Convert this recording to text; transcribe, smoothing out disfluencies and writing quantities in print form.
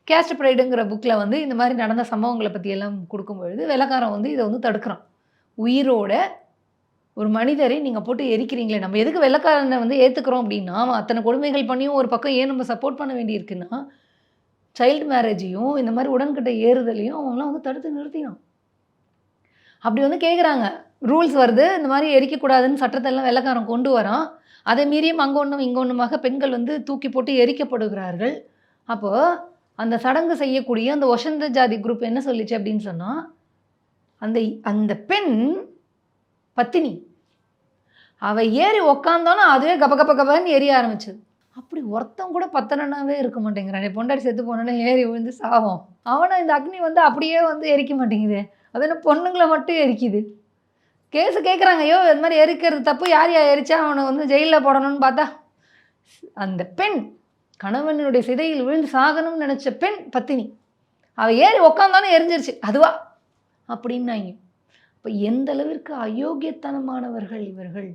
Caste ப்ரைடுங்கிற புக்கில் வந்து இந்த மாதிரி நடந்த சம்பவங்களை பற்றியெல்லாம் கொடுக்கும்பொழுது வெள்ளைக்காரன் வந்து இதை வந்து தடுக்கிறான். உயிரோட ஒரு மனிதரை நீங்கள் போட்டு எரிக்கிறீங்களே, நம்ம எதுக்கு வெள்ளைக்காரனை வந்து ஏற்றுக்கிறோம் அப்படின்னா, அவன் அத்தனை கொடுமைகள் பண்ணியும் ஒரு பக்கம் ஏன் நம்ம சப்போர்ட் பண்ண வேண்டியிருக்குன்னா, சைல்டு மேரேஜையும் இந்த மாதிரி உடன்கட்டை ஏறுதலையும் அவங்களாம் வந்து தடுத்து நிறுத்தினான். அப்படி வந்து கேட்குறாங்க. ரூல்ஸ் வருது, இந்த மாதிரி எரிக்கக்கூடாதுன்னு சட்டத்தெல்லாம் வெள்ளைக்காரன் கொண்டு வரான். அதை மீறியும் அங்கே ஒன்றும் இங்கே ஒன்றுமாக பெண்கள் வந்து தூக்கி போட்டு எரிக்கப்படுகிறார்கள். அப்போ அந்த சடங்கு செய்யக்கூடிய அந்த ஒஷந்த ஜாதி குரூப் என்ன சொல்லிச்சு அப்படின்னு சொன்னால், அந்த அந்த பெண் பத்தினி. அவ ஏறி உக்காந்தோன்னா அதுவே கப கப கபன்னு எரிய ஆரம்பிச்சது. அப்படி ஒருத்தன் கூட பத்தனனாவே இருக்க மாட்டேங்கிறான். என் பொண்டாட்டி செத்து போனோன்னே ஏறி விழுந்து சாவும். அவனை இந்த அக்னி வந்து அப்படியே வந்து எரிக்க மாட்டேங்குது. அது என்ன பொண்ணுங்களை மட்டும் எரிக்குது. கேஸு கேட்குறாங்க. ஐயோ இது மாதிரி எரிக்கிறது தப்பு, யார் எரிச்சா அவனை வந்து ஜெயிலில் போடணும்னு பார்த்தா, அந்த பெண் கணவனுடைய சிதையில் விழுந்து சாகணும்னு நினச்ச பெண் பத்தினி. அவள் ஏறி உக்காந்தானே எரிஞ்சிருச்சு அதுவா அப்படின்னாங்க. இப்போ எந்த அளவிற்கு அயோக்கியத்தனமானவர்கள் இவர்கள்.